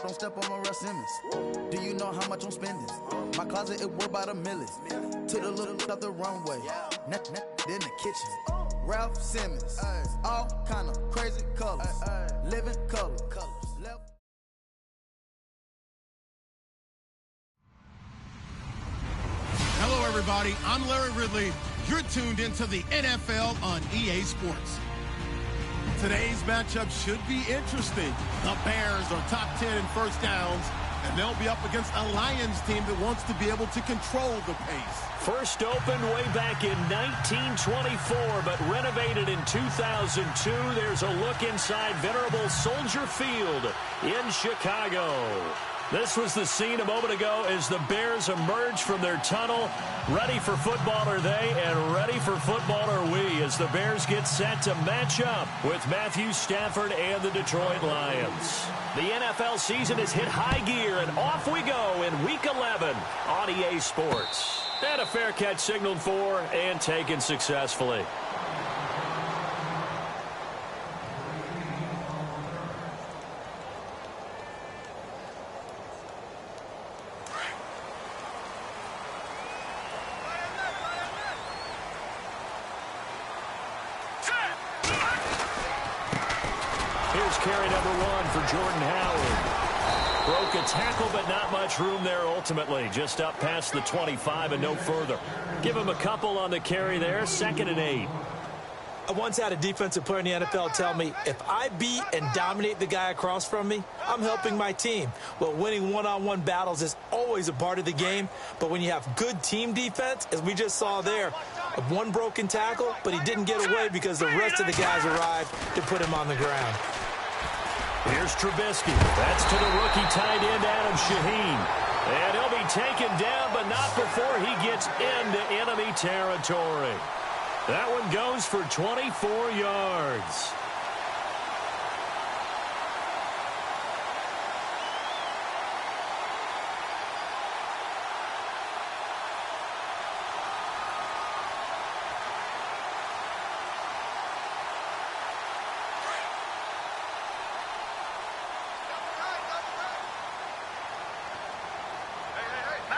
don't step on Russ Simmons. Do you know how much I'm spending? My closet, it worth by the millions. Took the little out the runway. Net in the kitchen. Ralph Simmons. All kind of crazy colors. Living colors. Hello, everybody. I'm Larry Ridley. You're tuned into the NFL on EA Sports. Today's matchup should be interesting. The Bears are top 10 in first downs, and they'll be up against a Lions team that wants to be able to control the pace. First opened way back in 1924, but renovated in 2002. There's a look inside venerable Soldier Field in Chicago. This was the scene a moment ago as the Bears emerge from their tunnel. Ready for football are they, and ready for football are we, as the Bears get set to match up with Matthew Stafford and the Detroit Lions. The NFL season has hit high gear, and off we go in Week 11 on EA Sports. And a fair catch signaled for and taken successfully. Here's carry number 1 for Jordan Howard. Broke a tackle, but not much room there ultimately. Just up past the 25 and no further. Give him a couple on the carry there. 2nd and 8. I once had a defensive player in the NFL tell me, if I beat and dominate the guy across from me, I'm helping my team. Well, winning one-on-one battles is always a part of the game, but when you have good team defense, as we just saw there, one broken tackle, but he didn't get away because the rest of the guys arrived to put him on the ground. Here's Trubisky. That's to the rookie tight end, Adam Shaheen. And he'll be taken down, but not before he gets into enemy territory. That one goes for 24 yards.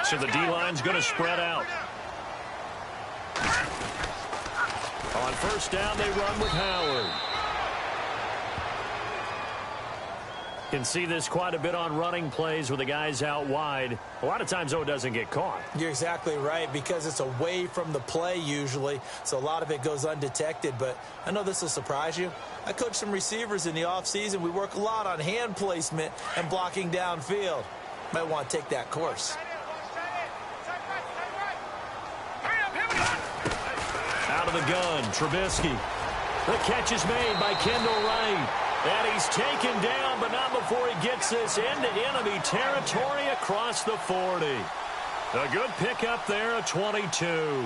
So the D-line's going to spread out. On first down, they run with Howard. Can see this quite a bit on running plays with the guys out wide. A lot of times, though, it doesn't get caught. You're exactly right, because it's away from the play usually, so a lot of it goes undetected. But I know this will surprise you. I coach some receivers in the offseason. We work a lot on hand placement and blocking downfield. Might want to take that course. Out of the gun, Trubisky. The catch is made by Kendall Wright. And he's taken down, but not before he gets this into enemy territory across the 40. A good pickup there, a 22.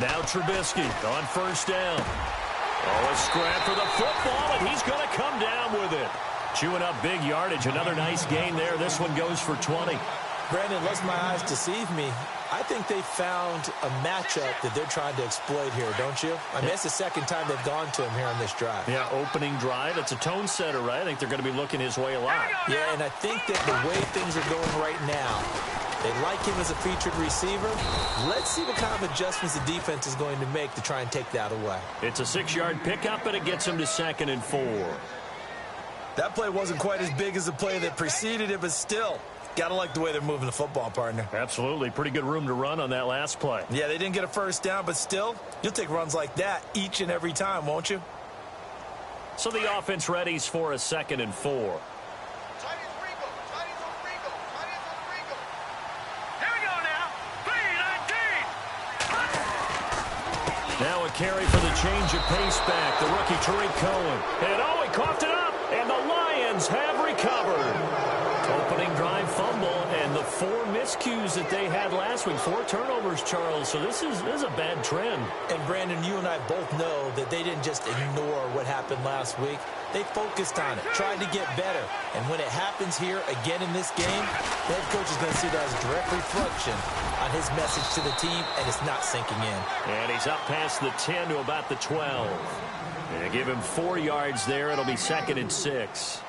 Now Trubisky on first down. Oh, a scrap for the football, and he's going to come down with it. Chewing up big yardage. Another nice gain there. This one goes for 20. Brandon, lest my eyes deceive me, I think they found a matchup that they're trying to exploit here, don't you? I mean, it's the second time they've gone to him here on this drive. Yeah, opening drive. It's a tone setter, right? I think they're going to be looking his way a lot. Yeah, and I think that the way things are going right now, they like him as a featured receiver. Let's see what kind of adjustments the defense is going to make to try and take that away. It's a 6-yard pickup, and it gets him to 2nd and 4. That play wasn't quite as big as the play that preceded it, but still, gotta like the way they're moving the football, partner. Absolutely. Pretty good room to run on that last play. Yeah, they didn't get a first down, but still, you'll take runs like that each and every time, won't you? So the offense readies for a 2nd and 4. Now a carry for the change of pace back. The rookie Tariq Cohen. And oh, he coughed it up. And the Lions have recovered. Opening drive fumble and the 4 missed miscues that they had last week. 4 turnovers, Charles. So this is a bad trend. And, Brandon, you and I both know that they didn't just ignore what happened last week. They focused on it, tried to get better. And when it happens here again in this game, the head coach is going to see that as a direct reflection on his message to the team, and it's not sinking in. And he's up past the 10 to about the 12. And give him 4 yards there. It'll be 2nd and 6.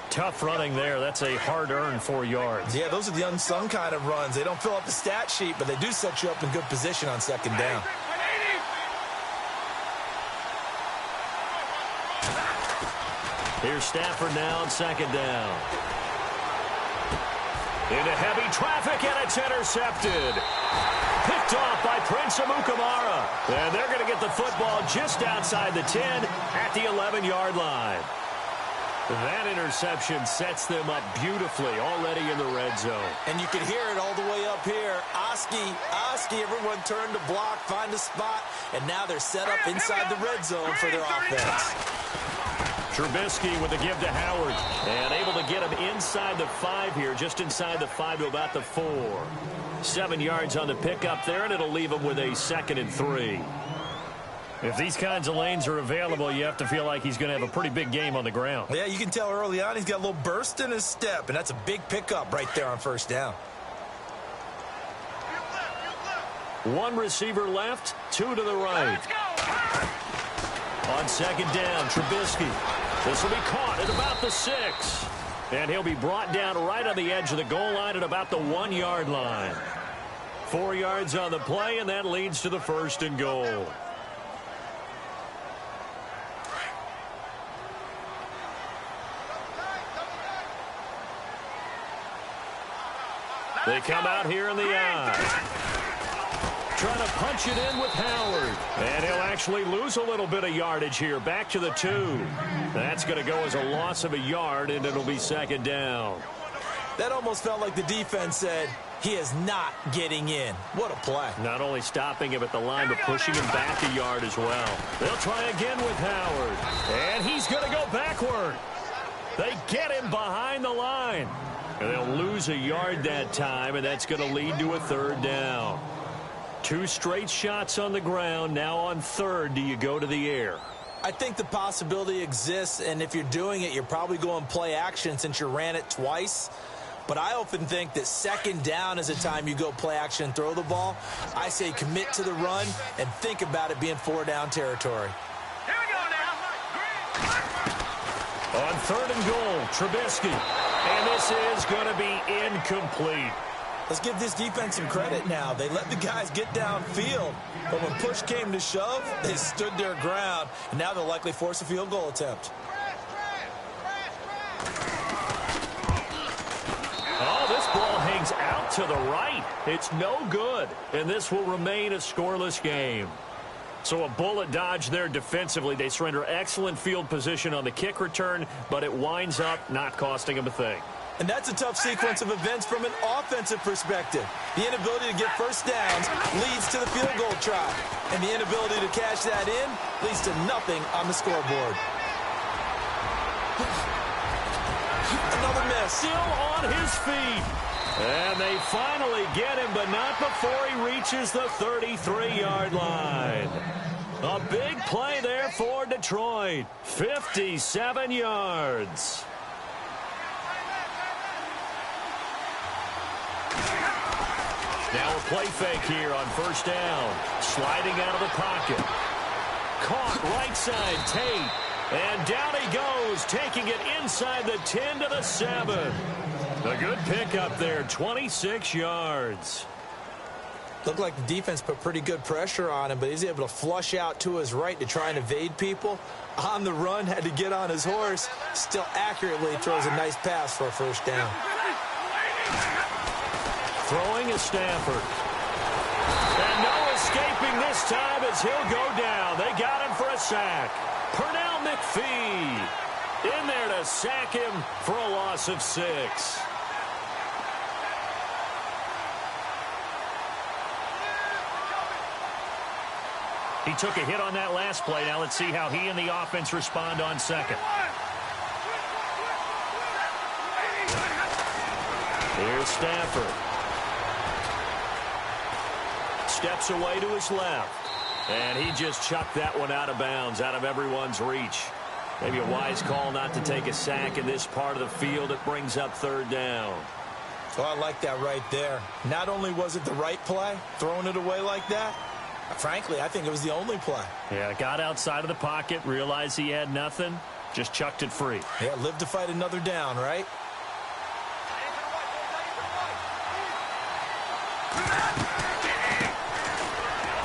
Tough running there. That's a hard-earned 4 yards. Yeah, those are the unsung kind of runs. They don't fill up the stat sheet, but they do set you up in good position on 2nd down. Here's Stafford now on 2nd down. Into heavy traffic, and it's intercepted. Picked off by Prince Amukamara. And they're going to get the football just outside the 10 at the 11-yard line. That interception sets them up beautifully already in the red zone. And you can hear it all the way up here. Oski, everyone turned to block, find a spot, and now they're set up inside the red zone for their offense. Trubisky with the give to Howard. And able to get him inside the 5 here, just inside the 5 to about the 4. 7 yards on the pickup there, and it'll leave him with a 2nd and 3. If these kinds of lanes are available, you have to feel like he's going to have a pretty big game on the ground. Yeah, you can tell early on he's got a little burst in his step, and that's a big pickup right there on 1st down. 1 receiver left, 2 to the right. On 2nd down, Trubisky. This will be caught at about the 6. And he'll be brought down right on the edge of the goal line at about the 1-yard line. 4 yards on the play, and that leads to the 1st and goal. They come out here in the eye. Trying to punch it in with Howard. And he'll actually lose a little bit of yardage here. Back to the 2. That's going to go as a loss of a yard, and it'll be 2nd down. That almost felt like the defense said, he is not getting in. What a play. Not only stopping him at the line, but pushing him back a yard as well. They'll try again with Howard. And he's going to go backward. They get him behind the line. And they'll lose a yard that time, and that's going to lead to a 3rd down. 2 straight shots on the ground. Now on 3rd, do you go to the air? I think the possibility exists, and if you're doing it, you're probably going play action since you ran it twice. But I often think that 2nd down is a time you go play action and throw the ball. I say commit to the run and think about it being 4-down territory. Here we go now. On 3rd and goal, Trubisky. And this is going to be incomplete. Let's give this defense some credit now. They let the guys get downfield, but when push came to shove, they stood their ground, and now they'll likely force a field goal attempt. Oh, this ball hangs out to the right. It's no good, and this will remain a scoreless game. So a bullet dodge there defensively. They surrender excellent field position on the kick return, but it winds up not costing them a thing. And that's a tough sequence of events from an offensive perspective. The inability to get 1st downs leads to the field goal try. And the inability to cash that in leads to nothing on the scoreboard. Another miss. Still on his feet. And they finally get him, but not before he reaches the 33-yard line. A big play there for Detroit. 57 yards. Now a play fake here on 1st down. Sliding out of the pocket. Caught right side, Tate. And down he goes, taking it inside the 10 to the 7. A good pickup there, 26 yards. Looked like the defense put pretty good pressure on him, but he's able to flush out to his right to try and evade people. On the run, had to get on his horse. Still accurately throws a nice pass for a 1st down. Throwing is Stafford. And no escaping this time as he'll go down. They got him for a sack. Pernell McPhee in there to sack him for a loss of 6. He took a hit on that last play. Now let's see how he and the offense respond on 2nd. Here's Stafford. steps away to his left. And he just chucked that one out of bounds, out of everyone's reach. Maybe a wise call not to take a sack in this part of the field. It brings up third down. Well, I like that right there. Not only was it the right play, throwing it away like that, frankly, I think it was the only play. Yeah, got outside of the pocket, realized he had nothing, just chucked it free. Yeah, live to fight another down, right?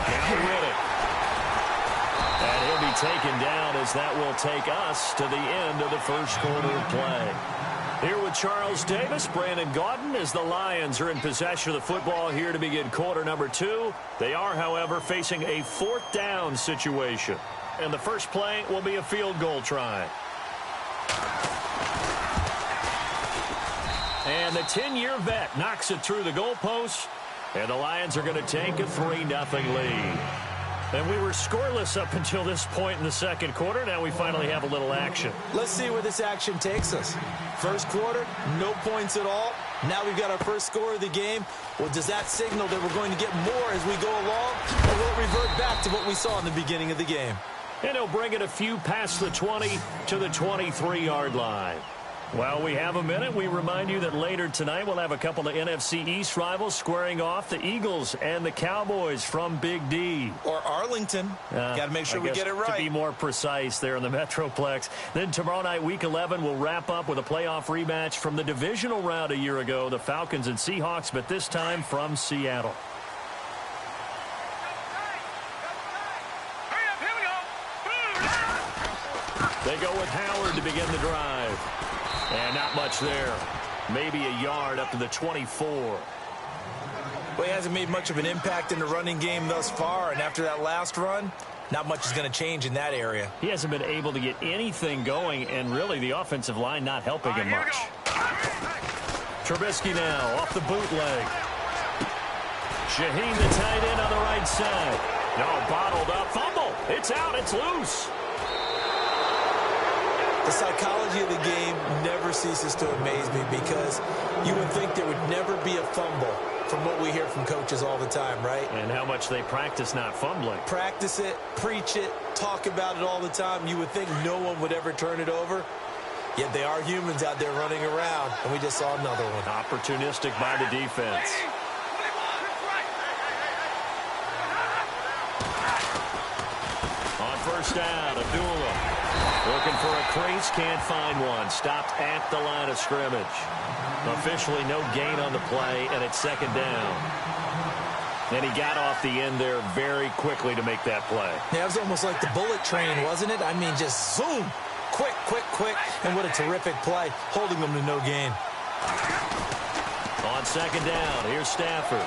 Now Riddick. And he'll be taken down as that will take us to the end of the first quarter of play. Here with Charles Davis, Brandon Gaudin, as the Lions are in possession of the football here to begin quarter number 2. They are, however, facing a fourth down situation. And the first play will be a field goal try. And the 10-year vet knocks it through the goalpost. And the Lions are going to take a 3-0 lead. And we were scoreless up until this point in the second quarter. Now we finally have a little action. Let's see where this action takes us. First quarter, no points at all. Now we've got our first score of the game. Well, does that signal that we're going to get more as we go along? Or will it revert back to what we saw in the beginning of the game? And he'll bring it a few past the 20 to the 23-yard line. Well, we have a minute. We remind you that later tonight we'll have a couple of NFC East rivals squaring off, the Eagles and the Cowboys from Big D. Or Arlington. Got to make sure we get it right. To be more precise there in the Metroplex. Then tomorrow night, Week 11, we'll wrap up with a playoff rematch from the divisional round a year ago, the Falcons and Seahawks, but this time from Seattle. They go with Howard to begin the drive. And not much there. Maybe a yard up to the 24. Well, he hasn't made much of an impact in the running game thus far, and after that last run, not much is going to change in that area. He hasn't been able to get anything going, and really the offensive line not helping him much. Trubisky now off the bootleg. Shaheen, the tight end, on the right side. No, bottled up. Fumble. It's out. It's loose. The psychology of the game never ceases to amaze me because you would think there would never be a fumble from what we hear from coaches all the time, right? And how much they practice not fumbling. Practice it, preach it, talk about it all the time. You would think no one would ever turn it over. Yet they are humans out there running around, and we just saw another one. Opportunistic by the defense. On first down, Abdullah. Looking for a crease, can't find one. Stopped at the line of scrimmage. Officially no gain on the play, and it's second down. And he got off the end there very quickly to make that play. Yeah, it was almost like the bullet train, wasn't it? I mean, just zoom. Quick, quick, quick. And what a terrific play, holding them to no gain. On second down, here's Stafford.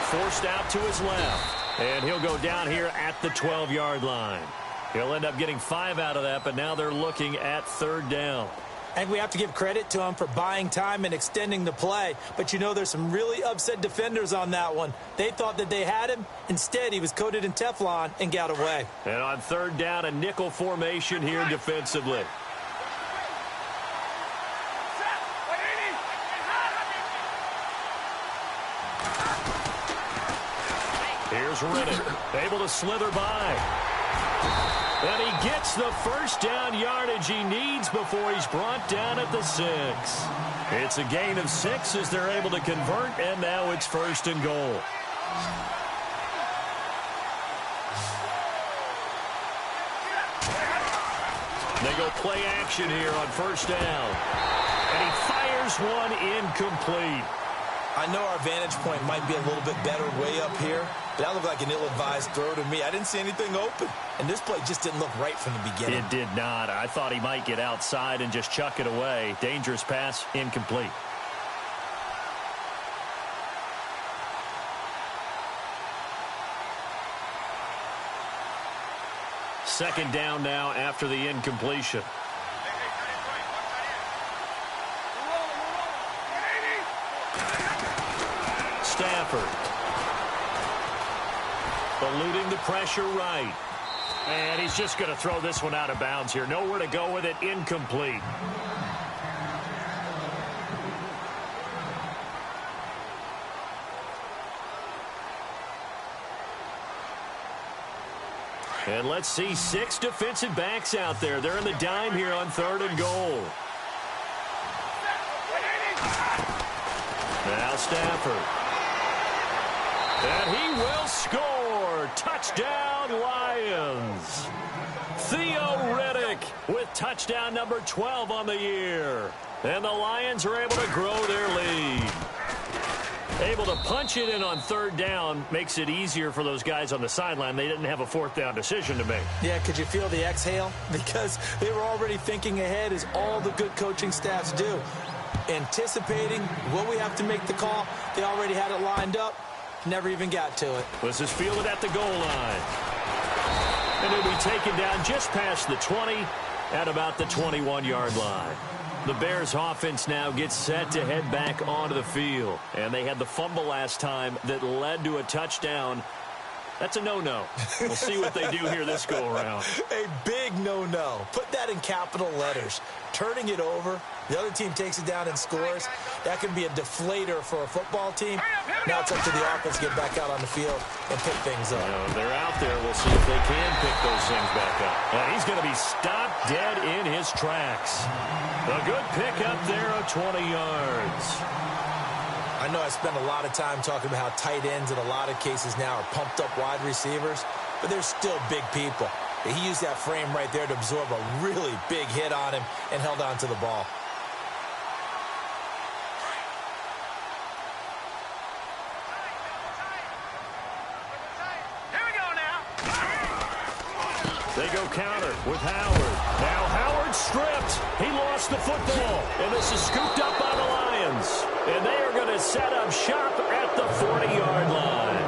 Forced out to his left. And he'll go down here at the 12-yard line. He'll end up getting 5 out of that, but now they're looking at third down. And we have to give credit to him for buying time and extending the play. But, you know, there's some really upset defenders on that one. They thought that they had him. Instead, he was coated in Teflon and got away. And on third down, a nickel formation here defensively. Here's Riddick, able to slither by. And he gets the first down yardage he needs before he's brought down at the 6. It's a gain of 6 as they're able to convert, and now it's first and goal. They go play action here on first down. And he fires one incomplete. I know our vantage point might be a little bit better way up here, but that looked like an ill-advised throw to me. I didn't see anything open, and this play just didn't look right from the beginning. It did not. I thought he might get outside and just chuck it away. Dangerous pass, incomplete. Second down now after the incompletion. Stafford. Eluding the pressure right. And he's just going to throw this one out of bounds here. Nowhere to go with it. Incomplete. And let's see 6 defensive backs out there. They're in the dime here on 3rd and goal. Now Stafford. And he will score. Touchdown, Lions. Theo Riddick with touchdown number 12 on the year. And the Lions are able to grow their lead. Able to punch it in on 3rd down makes it easier for those guys on the sideline. They didn't have a 4th down decision to make. Yeah, could you feel the exhale? Because they were already thinking ahead, as all the good coaching staffs do. Anticipating what we have to make the call. They already had it lined up. Never even got to it. This is fielded at the goal line. And he'll be taken down just past the 20 at about the 21-yard line. The Bears offense now gets set to head back onto the field. And they had the fumble last time that led to a touchdown. That's a no-no. We'll see what they do here this go-around. A big no-no. Put that in capital letters. Turning it over, the other team takes it down and scores. That can be a deflator for a football team. Now it's up to the offense to get back out on the field and pick things up. They're out there. We'll see if they can pick those things back up. And he's going to be stopped dead in his tracks. A good pickup there of 20 yards. I know I spend a lot of time talking about how tight ends in a lot of cases now are pumped up wide receivers, but they're still big people. He used that frame right there to absorb a really big hit on him and held on to the ball. Here we go now. They go counter with Howard. Now Howard stripped. He lost the football. And this is scooped up by the Lions. And they are going to set up shop at the 40-yard line.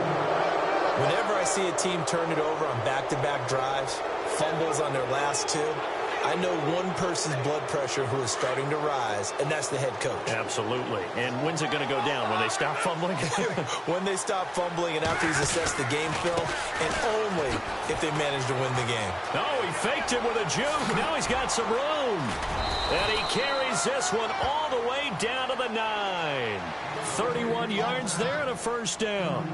Whenever I see a team turn it over on back-to-back drives, fumbles on their last 2, I know one person's blood pressure who is starting to rise, and that's the head coach. Absolutely. And when's it going to go down? When they stop fumbling? When they stop fumbling and after he's assessed the game film, and only if they manage to win the game. Oh, he faked it with a juke. Now he's got some room. And he carries this one all the way down to the 9. 31 yards there and a 1st down.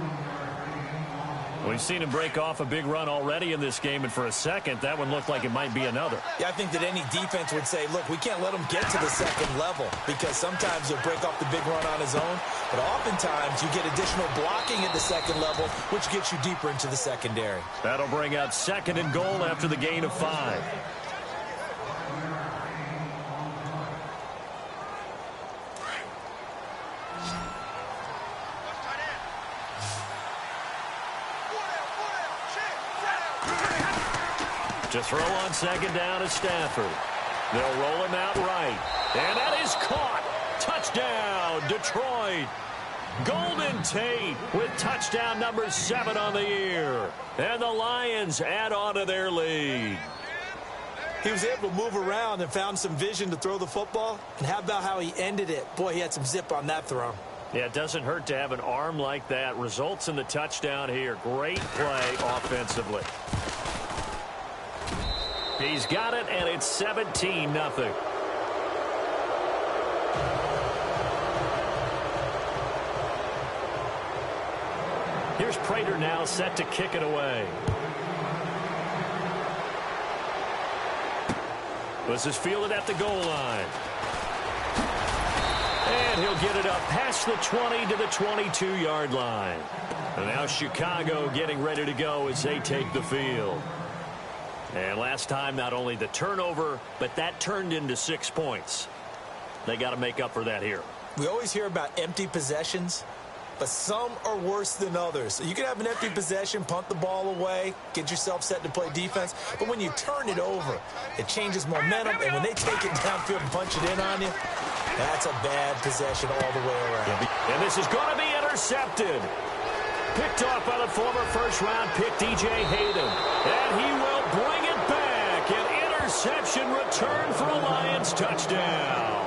We've seen him break off a big run already in this game, and for a second, that one looked like it might be another. Yeah, I think that any defense would say, look, we can't let him get to the 2nd level, because sometimes he'll break off the big run on his own, but oftentimes you get additional blocking at the 2nd level, which gets you deeper into the secondary. That'll bring up 2nd and goal after the gain of 5. To throw on 2nd down is Stafford. They'll roll him out right. And that is caught. Touchdown, Detroit. Golden Tate with touchdown number 7 on the year. And the Lions add on to their lead. He was able to move around and found some vision to throw the football. And how about how he ended it? Boy, he had some zip on that throw. Yeah, it doesn't hurt to have an arm like that. Results in the touchdown here. Great play offensively. He's got it, and it's 17-0. Here's Prater now set to kick it away. This is fielded at the goal line. And he'll get it up past the 20 to the 22-yard line. And now Chicago getting ready to go as they take the field. And last time, not only the turnover, but that turned into 6 points. They got to make up for that here. We always hear about empty possessions, but some are worse than others. You can have an empty possession, punt the ball away, get yourself set to play defense, but when you turn it over, it changes momentum, and when they take it downfield and punch it in on you, that's a bad possession all the way around. And this is going to be intercepted. Picked off by the former first-round pick, DJ Hayden. And he will bring it back. An interception return for a Lions touchdown.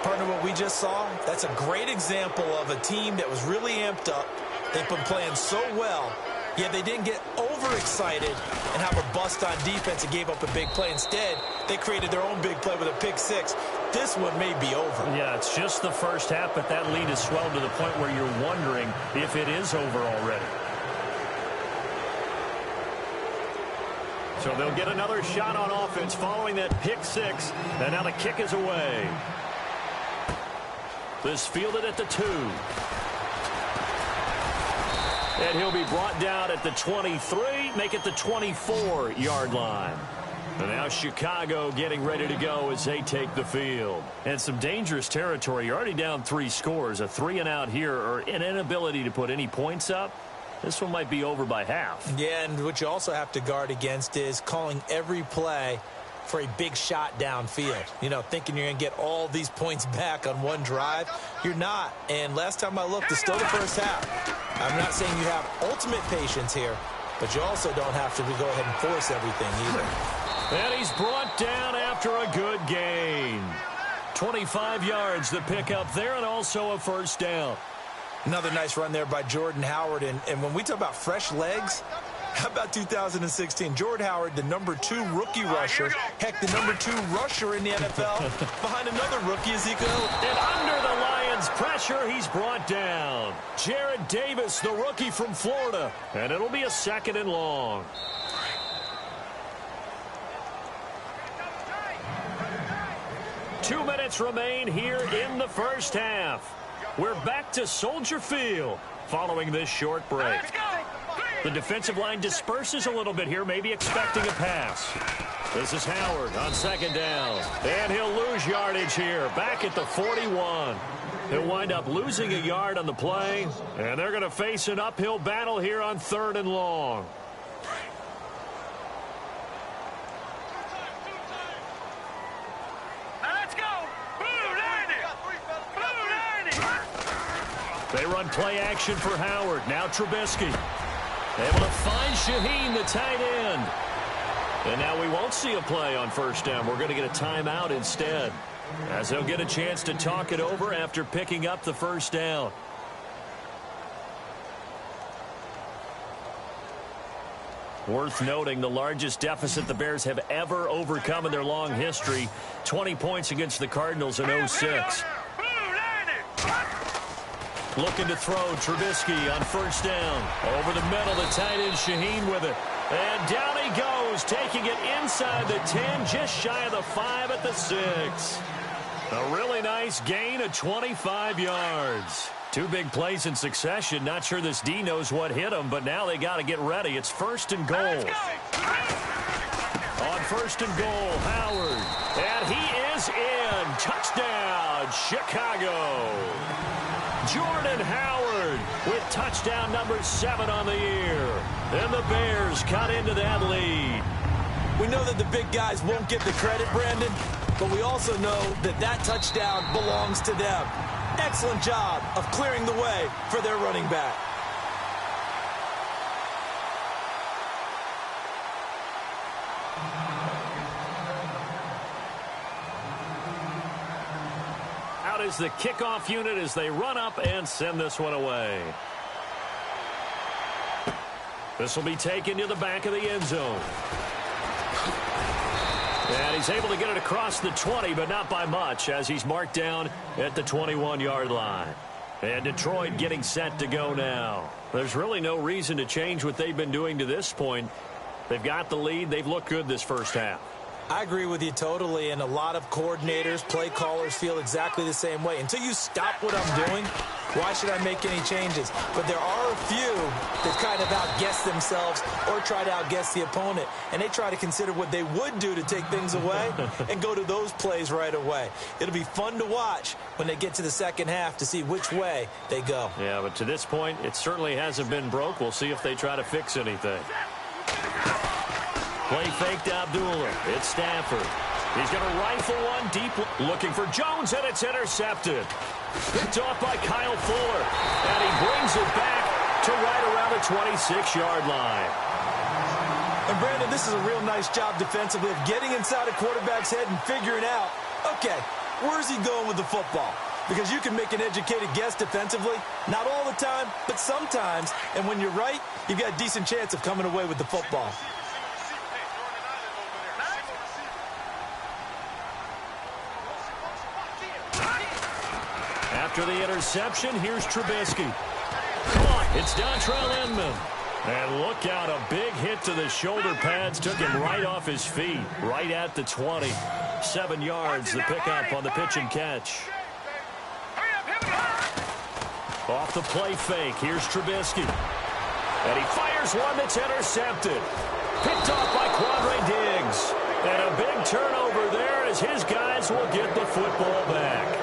Partner, what we just saw, that's a great example of a team that was really amped up. They've been playing so well, yet they didn't get overexcited and have a bust on defense and gave up a big play. Instead, they created their own big play with a pick 6. This one may be over. Yeah, it's just the first half, but that lead has swelled to the point where you're wondering if it is over already. So they'll get another shot on offense following that pick six. And now the kick is away. This fielded at the 2. And he'll be brought down at the 23, make it the 24-yard line. And now Chicago getting ready to go as they take the field. And some dangerous territory. You're already down 3 scores. A 3-and-out here or an inability to put any points up. This one might be over by half. Yeah, and what you also have to guard against is calling every play for a big shot downfield. You know, thinking you're going to get all these points back on one drive. You're not. And last time I looked, it's still the first half. I'm not saying you have ultimate patience here, but you also don't have to go ahead and force everything either. And he's brought down after a good gain. 25 yards the pickup there, and also a first down. Another nice run there by Jordan Howard. And when we talk about fresh legs, how about 2016? Jordan Howard, the #2 rookie rusher. Heck, the #2 rusher in the NFL behind another rookie, Ezekiel. And under the Lions' pressure, he's brought down. Jared Davis, the rookie from Florida. And it'll be a 2nd and long. Two minutes remain here in the first half. We're back to Soldier Field following this short break. The defensive line disperses a little bit here, maybe expecting a pass. This is Howard on 2nd down. And he'll lose yardage here, back at the 41. He'll wind up losing a yard on the play, and they're going to face an uphill battle here on 3rd and long. They run play action for Howard. Now Trubisky. Able to find Shaheen, the tight end. And now we won't see a play on 1st down. We're going to get a timeout instead, as they'll get a chance to talk it over after picking up the 1st down. Worth noting, the largest deficit the Bears have ever overcome in their long history. 20 points against the Cardinals in 06. Looking to throw, Trubisky on 1st down. Over the middle, the tight end Shaheen with it. And down he goes, taking it inside the 10, just shy of the 5 at the 6. A really nice gain of 25 yards. 2 big plays in succession. Not sure this D knows what hit him, but now they got to get ready. It's 1st and goal. On 1st and goal, Howard. And he is in. Touchdown, Chicago. Jordan Howard with touchdown number 7 on the year. And the Bears cut into that lead. We know that the big guys won't get the credit, Brandon, but we also know that that touchdown belongs to them. Excellent job of clearing the way for their running back. Out is the kickoff unit as they run up and send this one away. This will be taken to the back of the end zone. And he's able to get it across the 20, but not by much, as he's marked down at the 21-yard line. And Detroit getting set to go now. There's really no reason to change what they've been doing to this point. They've got the lead. They've looked good this first half. I agree with you totally, and a lot of coordinators, play callers feel exactly the same way. Until you stop what I'm doing, why should I make any changes? But there are a few that kind of outguess themselves or try to outguess the opponent, and they try to consider what they would do to take things away and go to those plays right away. It'll be fun to watch when they get to the second half to see which way they go. Yeah, but to this point, it certainly hasn't been broke. We'll see if they try to fix anything. Play fake to Abdullah. It's Stafford. He's going to rifle one deep. Looking for Jones, and it's intercepted. Picked off by Kyle Fuller. And he brings it back to right around the 26-yard line. And, Brandon, this is a real nice job defensively of getting inside a quarterback's head and figuring out, okay, where's he going with the football? Because you can make an educated guess defensively. Not all the time, but sometimes. And when you're right, you've got a decent chance of coming away with the football. After the interception, here's Trubisky. Caught. It's Dontrell Inman. And look out, a big hit to the shoulder pads. Took him right off his feet, right at the 20. 7 yards, the pickup on the pitch and catch. Off the play fake, here's Trubisky. And he fires one that's intercepted. Picked off by Quandre Diggs. And a big turnover there as his guys will get the football back.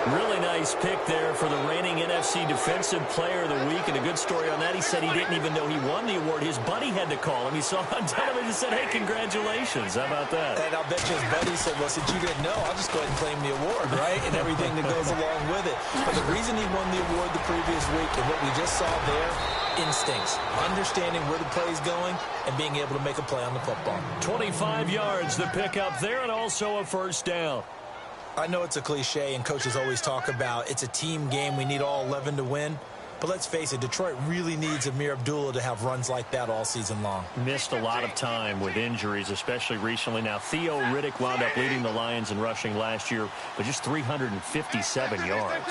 Really nice pick there for the reigning NFC Defensive Player of the Week. And a good story on that, he said he didn't even know he won the award. His buddy had to call him. He saw him on television and said, hey, congratulations. How about that? And I'll bet you his buddy said, well, since you didn't know, I'll just go ahead and claim the award, right? And everything that goes along with it. But the reason he won the award the previous week and what we just saw there, instincts, understanding where the play is going and being able to make a play on the football. 25 yards, the pickup there, and also a first down. I know it's a cliche, and coaches always talk about it's a team game. We need all 11 to win. But let's face it, Detroit really needs Amir Abdullah to have runs like that all season long. Missed a lot of time with injuries, especially recently. Now, Theo Riddick wound up leading the Lions in rushing last year, but just 357 yards.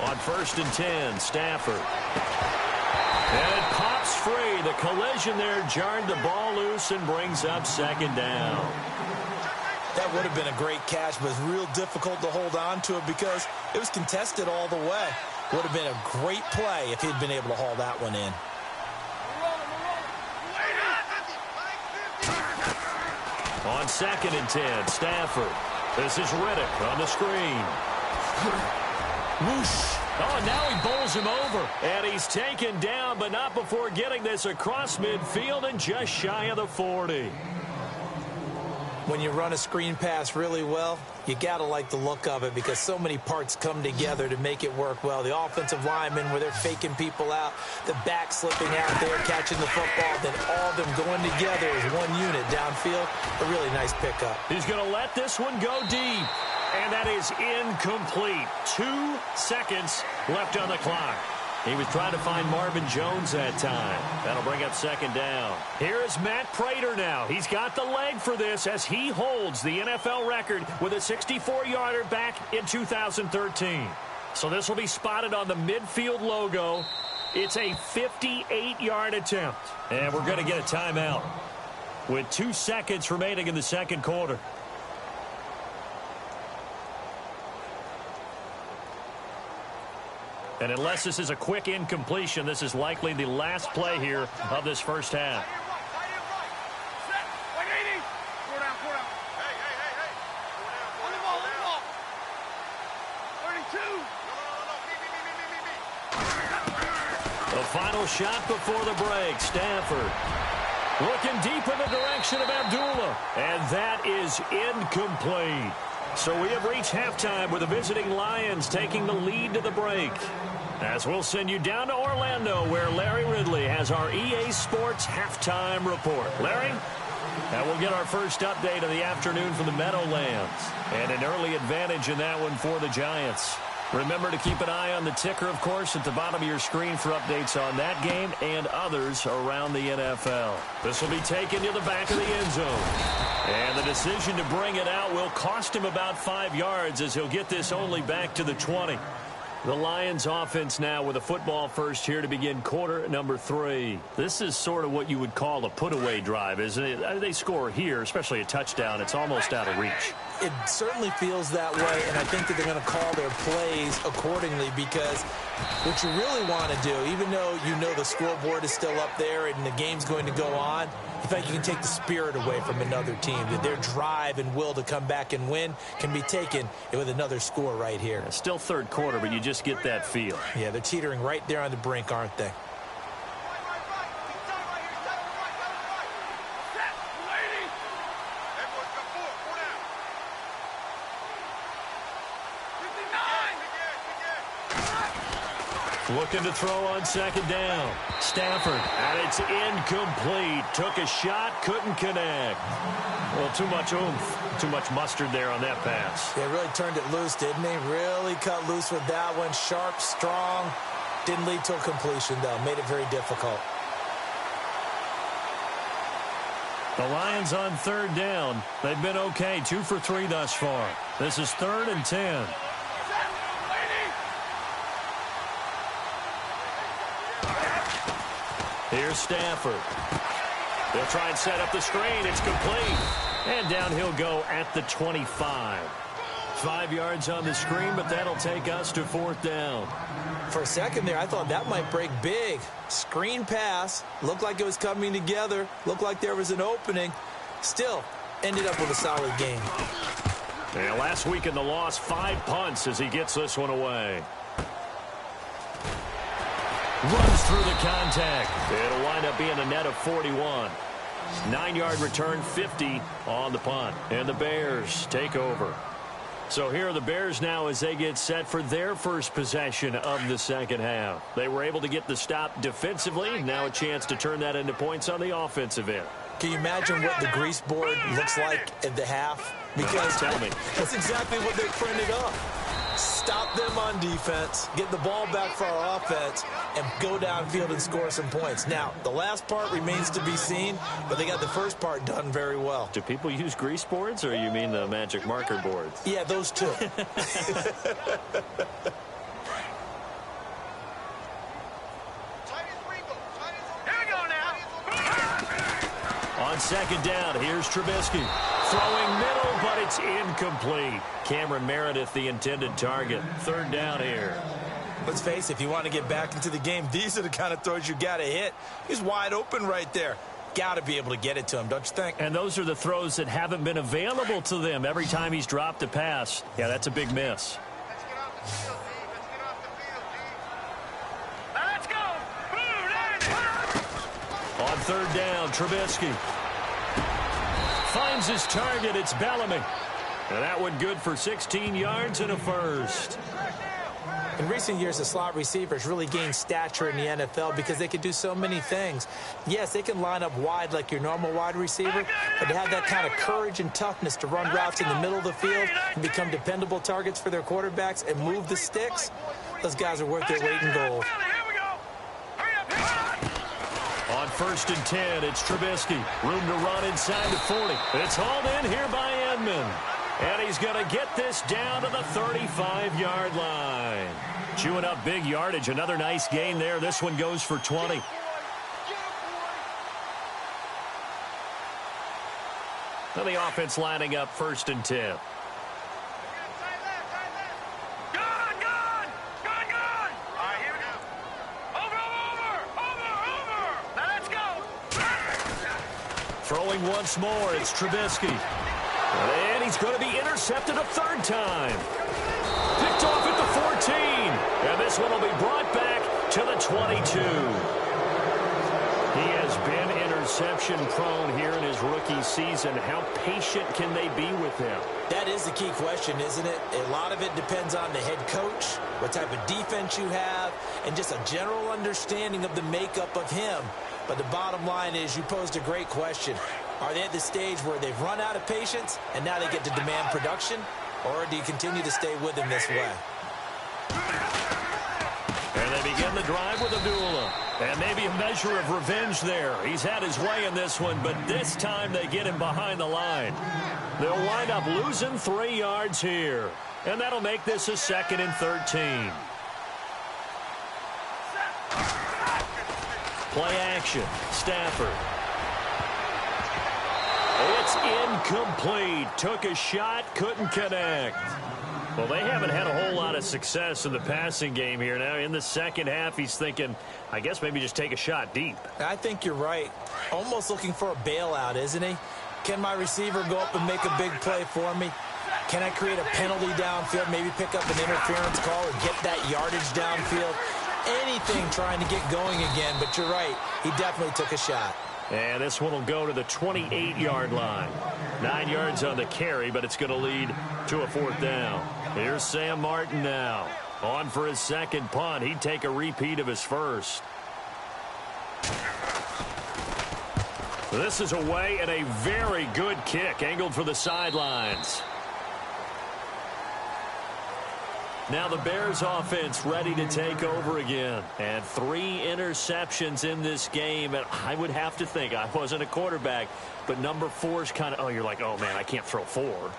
On 1st and 10, Stafford. And it pops free. The collision there jarred the ball loose and brings up 2nd down. That would have been a great catch, but it's real difficult to hold on to it because it was contested all the way. Would have been a great play if he'd been able to haul that one in. On 2nd and 10, Stafford. This is Riddick on the screen. Whoosh. Oh, and now he bowls him over. And he's taken down, but not before getting this across midfield and just shy of the 40. When you run a screen pass really well, you got to like the look of it because so many parts come together to make it work well. The offensive linemen, where they're faking people out, the back slipping out there, catching the football, then all of them going together as one unit downfield. A really nice pickup. He's going to let this one go deep. And that is incomplete. 2 seconds left on the clock. He was trying to find Marvin Jones that time. That'll bring up 2nd down. Here's Matt Prater now. He's got the leg for this as he holds the NFL record with a 64-yarder back in 2013. So this will be spotted on the midfield logo. It's a 58-yard attempt. And we're going to get a timeout with 2 seconds remaining in the 2nd quarter. And unless this is a quick incompletion, this is likely the last play here of this first half. The final shot before the break. Stafford looking deep in the direction of Abdullah. And that is incomplete. So we have reached halftime with the visiting Lions taking the lead to the break. As we'll send you down to Orlando where Larry Ridley has our EA Sports halftime report. Larry? And we'll get our first update of the afternoon from the Meadowlands. And an early advantage in that one for the Giants. Remember to keep an eye on the ticker, of course, at the bottom of your screen for updates on that game and others around the NFL. This will be taken to the back of the end zone. And the decision to bring it out will cost him about 5 yards as he'll get this only back to the 20. The Lions offense now with a football first here to begin quarter number 3. This is sort of what you would call a put-away drive, isn't it? They score here, especially a touchdown. It's almost out of reach. It certainly feels that way, and I think that they're going to call their plays accordingly because what you really want to do, even though you know the scoreboard is still up there and the game's going to go on, in fact, you can take the spirit away from another team. That their drive and will to come back and win can be taken with another score right here. It's still third quarter, but you just get that feel. Yeah, they're teetering right there on the brink, aren't they? Looking to throw on 2nd down. Stafford, and it's incomplete. Took a shot, couldn't connect. Well, too much oomph, too much mustard there on that pass. They really turned it loose, didn't they? Really cut loose with that one. Sharp, strong. Didn't lead to a completion, though. Made it very difficult. The Lions on third down. They've been okay, 2 for 3 thus far. This is 3rd and 10. Here's Stafford. They'll try and set up the screen. It's complete. And down he'll go at the 25. 5 yards on the screen, but that'll take us to 4th down. For a second there, I thought that might break big. Screen pass. Looked like it was coming together. Looked like there was an opening. Still, ended up with a solid game. Yeah, last week in the loss, 5 punts as he gets this one away. Runs through the contact. It'll wind up being a net of 41. 9-yard return, 50 on the punt. And the Bears take over. So here are the Bears now as they get set for their first possession of the second half. They were able to get the stop defensively. Now a chance to turn that into points on the offensive end. Can you imagine what the grease board looks like at the half? Because tell me. That's exactly what they printed up. Stop them on defense, get the ball back for our offense, and go downfield and score some points. Now, the last part remains to be seen, but they got the first part done very well. Do people use grease boards, or you mean the magic marker boards? Yeah, those two. Here we go now. On second down, here's Trubisky. Throwing middle, but it's incomplete. Cameron Meredith, the intended target. 3rd down here. Let's face it, if you want to get back into the game, these are the kind of throws you got to hit. He's wide open right there. Got to be able to get it to him, don't you think? And those are the throws that haven't been available to them every time he's dropped a pass. Yeah, that's a big miss. Let's get off the field, D. Let's go. On 3rd down, Trubisky finds his target. It's Bellamy. And that one good for 16 yards and a first. In recent years, the slot receivers really gained stature in the NFL because they can do so many things. Yes, they can line up wide like your normal wide receiver, but to have that kind of courage and toughness to run routes in the middle of the field and become dependable targets for their quarterbacks and move the sticks, those guys are worth their weight in gold. Here we go. Hurry up, hurry up. On 1st and 10, it's Trubisky. Room to run inside the 40. It's hauled in here by Edmond. And he's going to get this down to the 35-yard line. Chewing up big yardage. Another nice gain there. This one goes for 20. Now the offense lining up 1st and 10. Throwing once more, it's Trubisky. And he's going to be intercepted a 3rd time. Picked off at the 14. And this one will be brought back to the 22. He has been interception prone here in his rookie season. How patient can they be with him? That is the key question, isn't it? A lot of it depends on the head coach, what type of defense you have, and just a general understanding of the makeup of him. But the bottom line is you posed a great question. Are they at the stage where they've run out of patience and now they get to demand production? Or do you continue to stay with him this way? And they begin the drive with Abdullah. And maybe a measure of revenge there. He's had his way in this one, but this time they get him behind the line. They'll wind up losing 3 yards here. And that'll make this a 2nd and 13. Play action. Stafford. It's incomplete. Took a shot, couldn't connect. Well, they haven't had a whole lot of success in the passing game here. Now, in the second half, he's thinking, I guess maybe just take a shot deep. I think you're right. Almost looking for a bailout, isn't he? Can my receiver go up and make a big play for me? Can I create a penalty downfield, maybe pick up an interference call or get that yardage downfield? Anything trying to get going again, but you're right. He definitely took a shot. And this one will go to the 28-yard line. 9 yards on the carry, but it's going to lead to a 4th down. Here's Sam Martin now. On for his second punt. He'd take a repeat of his first. This is away and a very good kick angled for the sidelines. Now the Bears offense ready to take over again. And 3 interceptions in this game. And I would have to think, I wasn't a quarterback, but number 4 is kind of, oh, you're like, oh, man, I can't throw 4.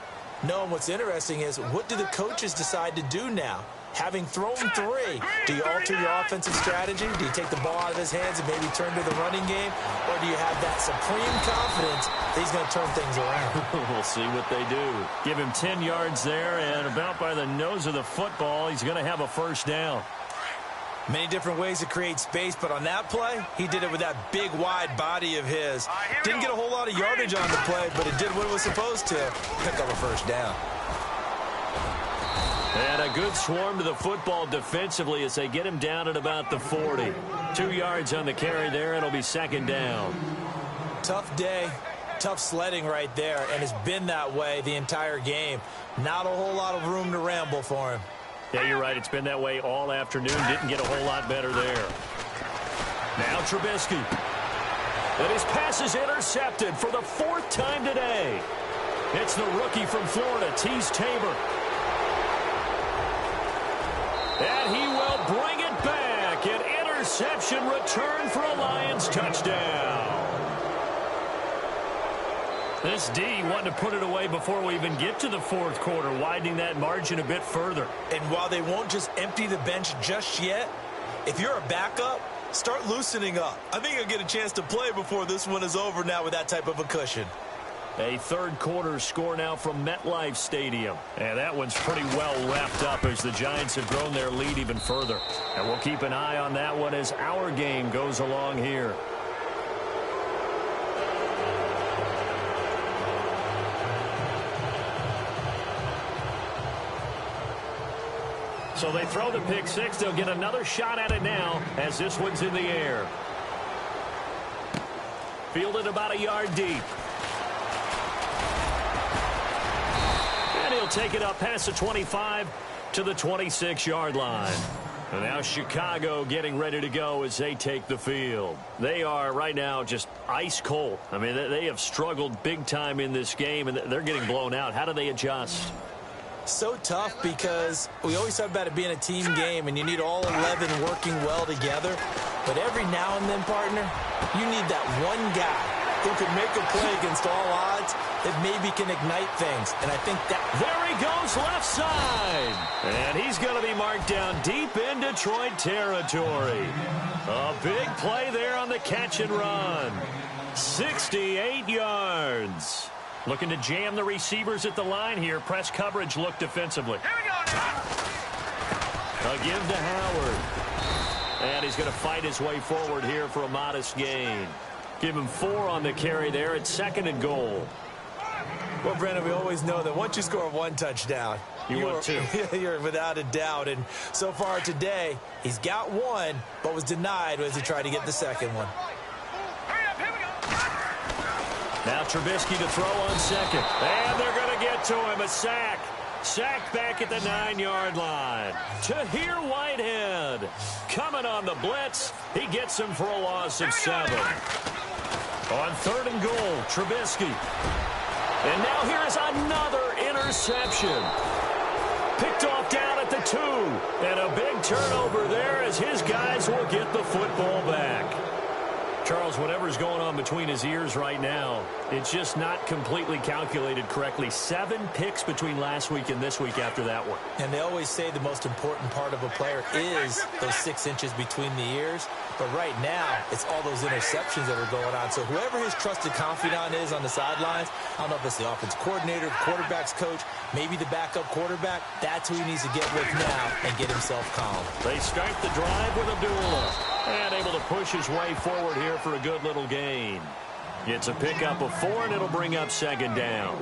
No, and what's interesting is, what do the coaches decide to do now? Having thrown 3, do you alter your offensive strategy? Do you take the ball out of his hands and maybe turn to the running game? Or do you have that supreme confidence that he's going to turn things around? We'll see what they do. Give him 10 yards there, and about by the nose of the football, he's going to have a first down. Many different ways to create space, but on that play, he did it with that big, wide body of his. Didn't get a whole lot of yardage on the play, but it did what it was supposed to. Pick up a first down. And a good swarm to the football defensively as they get him down at about the 40. 2 yards on the carry there. It'll be second down. Tough day, tough sledding right there, and it's been that way the entire game. Not a whole lot of room to ramble for him. Yeah, you're right. It's been that way all afternoon. Didn't get a whole lot better there. Now Trubisky. And his pass is intercepted for the 4th time today. It's the rookie from Florida, Teez Tabor. And he will bring it back. An interception return for a Lions touchdown. This D wanted to put it away before we even get to the 4th quarter, widening that margin a bit further. And while they won't just empty the bench just yet, if you're a backup, start loosening up. I think you'll get a chance to play before this one is over now with that type of a cushion. A 3rd quarter score now from MetLife Stadium. And that one's pretty well wrapped up as the Giants have grown their lead even further. And we'll keep an eye on that one as our game goes along here. So they throw the pick 6. They'll get another shot at it now as this one's in the air. Fielded about a yard deep. And he'll take it up past the 25 to the 26-yard line. And now Chicago getting ready to go as they take the field. They are right now just ice cold. I mean, they have struggled big time in this game, and they're getting blown out. How do they adjust? So tough because we always talk about it being a team game and you need all 11 working well together. But every now and then, partner, you need that one guy who can make a play against all odds that maybe can ignite things. And I think that... There he goes left side. And he's going to be marked down deep in Detroit territory. A big play there on the catch and run. 68 yards. Looking to jam the receivers at the line here. Press coverage look defensively. Here we go. A give to Howard. And he's going to fight his way forward here for a modest gain. Give him 4 on the carry there. It's 2nd and goal. Well, Brandon, we always know that once you score 1 touchdown, want 2. You're without a doubt. And so far today, he's got 1, but was denied as he tried to get the 2nd one. Now Trubisky to throw on 2nd. And they're going to get to him. A sack. Sacked back at the 9-yard line. Tahir Whitehead coming on the blitz. He gets him for a loss of 7. On 3rd and goal, Trubisky. And now here is another interception. Picked off down at the 2. And a big turnover there as his guys will get the football back. Charles, whatever's going on between his ears right now, it's just not completely calculated correctly. 7 picks between last week and this week after that one. And they always say the most important part of a player is those 6 inches between the ears. But right now, it's all those interceptions that are going on. So whoever his trusted confidant is on the sidelines, I don't know if it's the offense coordinator, quarterback's coach, maybe the backup quarterback, that's who he needs to get with now and get himself calm. They start the drive with Abdullah. And able to push his way forward here for a good little gain. It's a pickup of 4, and it'll bring up 2nd down.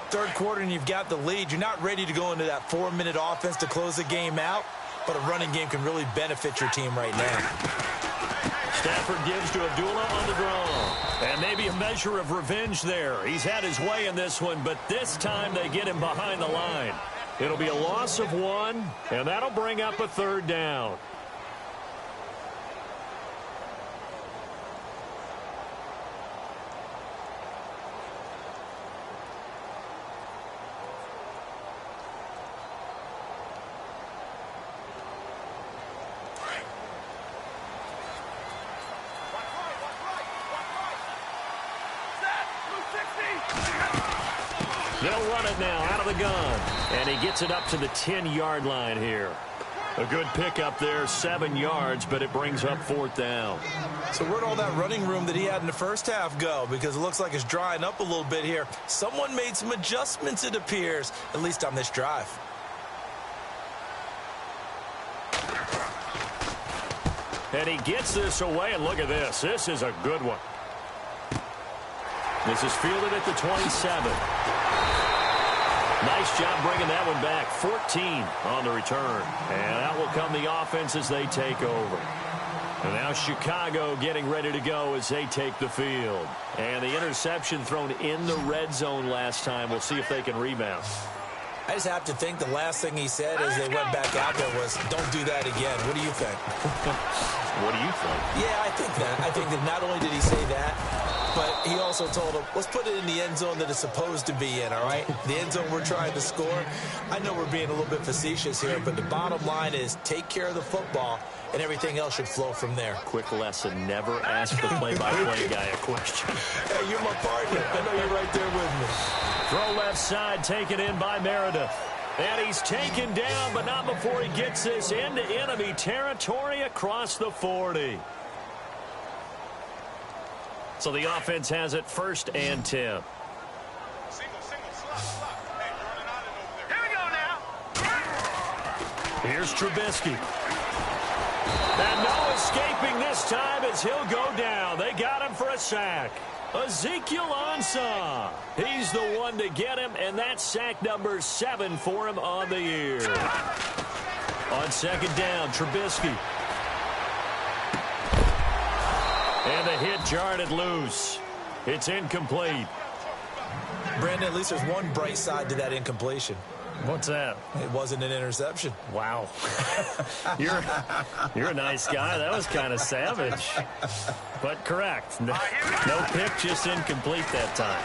3rd quarter, and you've got the lead. You're not ready to go into that 4-minute offense to close the game out, but a running game can really benefit your team right now. Stafford gives to Abdullah on the draw. And maybe a measure of revenge there. He's had his way in this one, but this time they get him behind the line. It'll be a loss of 1, and that'll bring up a 3rd down. They'll run it now out of the gun. And he gets it up to the 10-yard line here. A good pickup there, 7 yards, but it brings up 4th down. So where'd all that running room that he had in the first half go? Because it looks like it's drying up a little bit here. Someone made some adjustments, it appears, at least on this drive. And he gets this away, and look at this. This is a good one. This is fielded at the 27. Nice job bringing that one back. 14 on the return. And out will come the offense as they take over. And now Chicago getting ready to go as they take the field. And the interception thrown in the red zone last time. We'll see if they can rebound. I just have to think the last thing he said as they went back out there was, don't do that again. What do you think? What do you think? Yeah, I think that. I think that not only did he say that, but he also told him, let's put it in the end zone that it's supposed to be in, all right? The end zone we're trying to score. I know we're being a little bit facetious here, but the bottom line is take care of the football, and everything else should flow from there. Quick lesson, never ask the play-by-play guy a question. Hey, you're my partner. I know you're right there with me. Throw left side, taken in by Meredith. And he's taken down, but not before he gets this into enemy territory across the 40. So the offense has it 1st and 10. Here we go now. Here's Trubisky. And no escaping this time as he'll go down. They got him for a sack. Ezekiel Ansah. He's the one to get him, and that's sack number 7 for him on the year. On 2nd down, Trubisky. And the hit jarred it loose. It's incomplete. Brandon, at least there's one bright side to that incompletion. What's that? It wasn't an interception. Wow. You're a nice guy. That was kind of savage. But correct. No pick, just incomplete that time.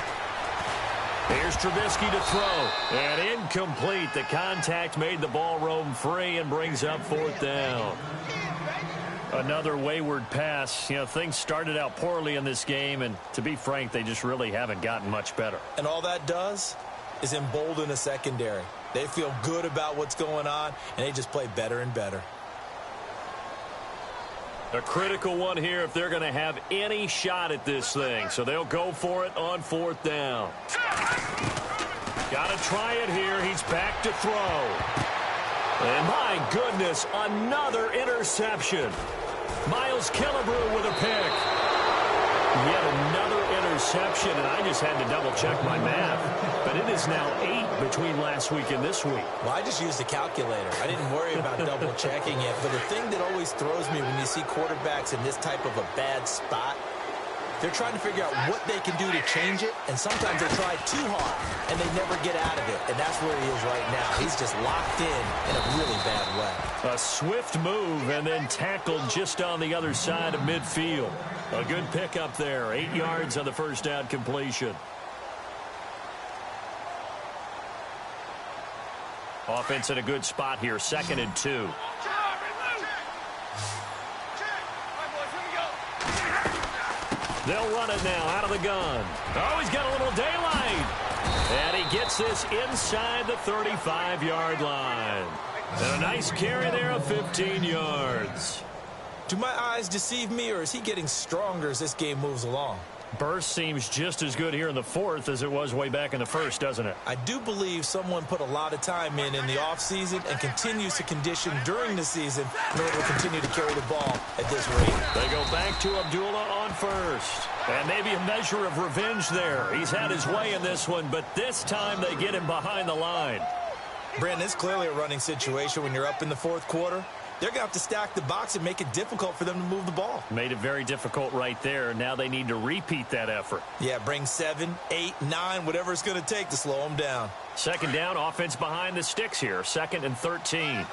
Here's Trubisky to throw. And incomplete. The contact made the ball roam free and brings up 4th down. Another wayward pass. You know, things started out poorly in this game, and to be frank, they just really haven't gotten much better. And all that does is embolden a secondary. They feel good about what's going on, and they just play better and better. A critical one here if they're going to have any shot at this thing. So they'll go for it on 4th down. Got to try it here. He's back to throw. And my goodness, another interception. Miles Killebrew with a pick. Yet another interception, and I just had to double-check my math. But it is now 8 between last week and this week. Well, I just used a calculator. I didn't worry about double-checking it. But the thing that always throws me when you see quarterbacks in this type of a bad spot, they're trying to figure out what they can do to change it, and sometimes they try too hard, and they never get out of it. And that's where he is right now. He's just locked in a really bad way. A swift move and then tackled just on the other side of midfield. A good pickup there. 8 yards on the first down completion. Offense in a good spot here. 2nd and 2. They'll run it now out of the gun. Oh, he's got a little daylight. And he gets this inside the 35-yard line. And a nice carry there of 15 yards. Do my eyes deceive me, or is he getting stronger as this game moves along? Burst seems just as good here in the 4th as it was way back in the 1st, doesn't it? I do believe someone put a lot of time in the offseason and continues to condition during the season in order to continue to carry the ball at this rate. They go back to Abdullah on 1st. And maybe a measure of revenge there. He's had his way in this one, but this time they get him behind the line. Brandon, it's clearly a running situation when you're up in the 4th quarter. They're going to have to stack the box and make it difficult for them to move the ball. Made it very difficult right there. Now they need to repeat that effort. Yeah, bring 7, 8, 9, whatever it's going to take to slow them down. 2nd down, offense behind the sticks here. 2nd and 13.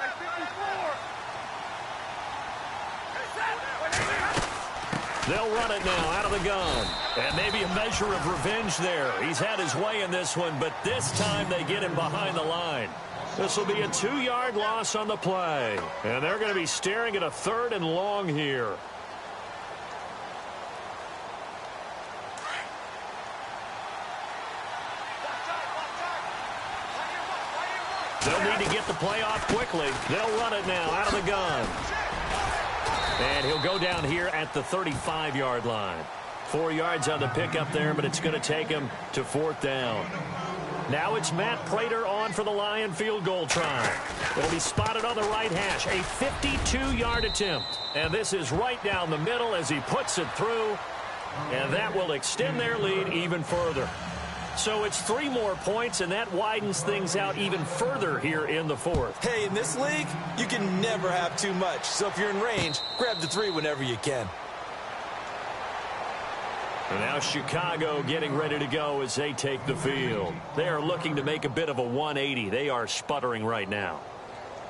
They'll run it now out of the gun. And maybe a measure of revenge there. He's had his way in this one, but this time they get him behind the line. This will be a 2-yard loss on the play. And they're going to be staring at a 3rd and long here. They'll need to get the play off quickly. They'll run it now out of the gun. And he'll go down here at the 35-yard line. 4 yards on the pickup there, but it's going to take him to 4th down. Now it's Matt Prater on for the Lion field goal try. It'll be spotted on the right hash. A 52-yard attempt. And this is right down the middle as he puts it through. And that will extend their lead even further. So it's 3 more points, and that widens things out even further here in the 4th. Hey, in this league, you can never have too much. So if you're in range, grab the 3 whenever you can. And now Chicago getting ready to go as they take the field. They are looking to make a bit of a 180. They are sputtering right now.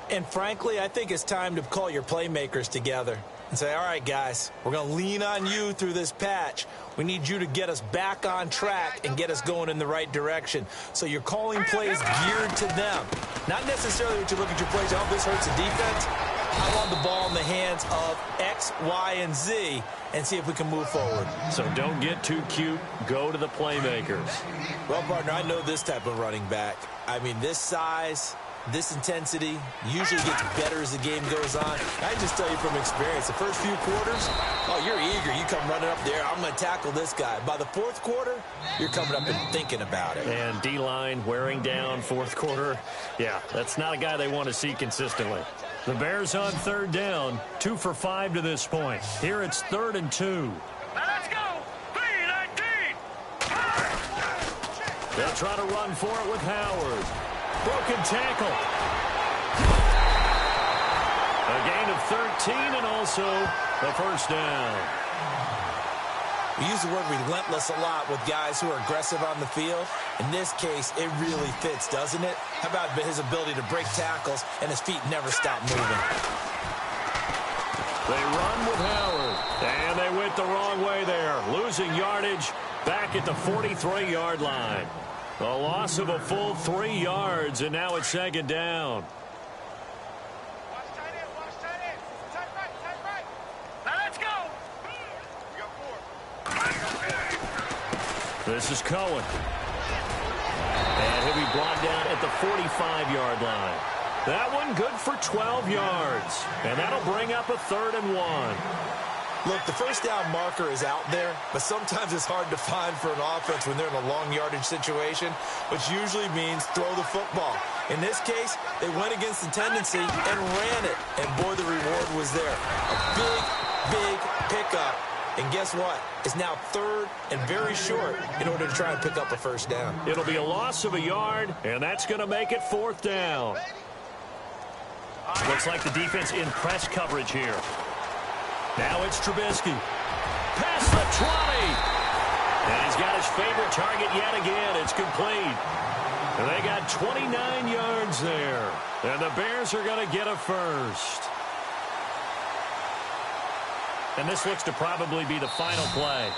And frankly, I think it's time to call your playmakers together and say, all right, guys, we're going to lean on you through this patch. We need you to get us back on track and get us going in the right direction. So you're calling plays geared to them. Not necessarily what you look at your plays, oh, this hurts the defense. I want the ball in the hands of X, Y, and Z and see if we can move forward. So don't get too cute. Go to the playmakers. Well, partner, I know this type of running back. I mean, this size, this intensity usually gets better as the game goes on. I just tell you from experience, the first few quarters, oh, you're eager. You come running up there, I'm going to tackle this guy. By the 4th quarter, you're coming up and thinking about it. And D-line wearing down 4th quarter. Yeah, that's not a guy they want to see consistently. The Bears on 3rd down, 2 for 5 to this point. Here it's 3rd and 2. Let's go. B-19. They'll try to run for it with Howard. Broken tackle. A gain of 13 and also the 1st down. We use the word relentless a lot with guys who are aggressive on the field. In this case, it really fits, doesn't it? How about his ability to break tackles and his feet never stop moving? They run with Howard, and they went the wrong way there, losing yardage back at the 43-yard line. A loss of a full 3 yards, and now it's 2nd down. Let's go. This is Cohen. And he'll be brought down at the 45-yard line. That one good for 12 yards. And that'll bring up a 3rd and 1. Look, the 1st down marker is out there, but sometimes it's hard to find for an offense when they're in a long yardage situation, which usually means throw the football. In this case, they went against the tendency and ran it. And boy, the reward was there. A big, big pickup. And guess what? It's now 3rd and very short in order to try and pick up a 1st down. It'll be a loss of a yard, and that's going to make it 4th down. Looks like the defense in press coverage here. Now it's Trubisky. Past the 20. And he's got his favorite target yet again. It's complete. And they got 29 yards there. And the Bears are going to get a 1st. And this looks to probably be the final play.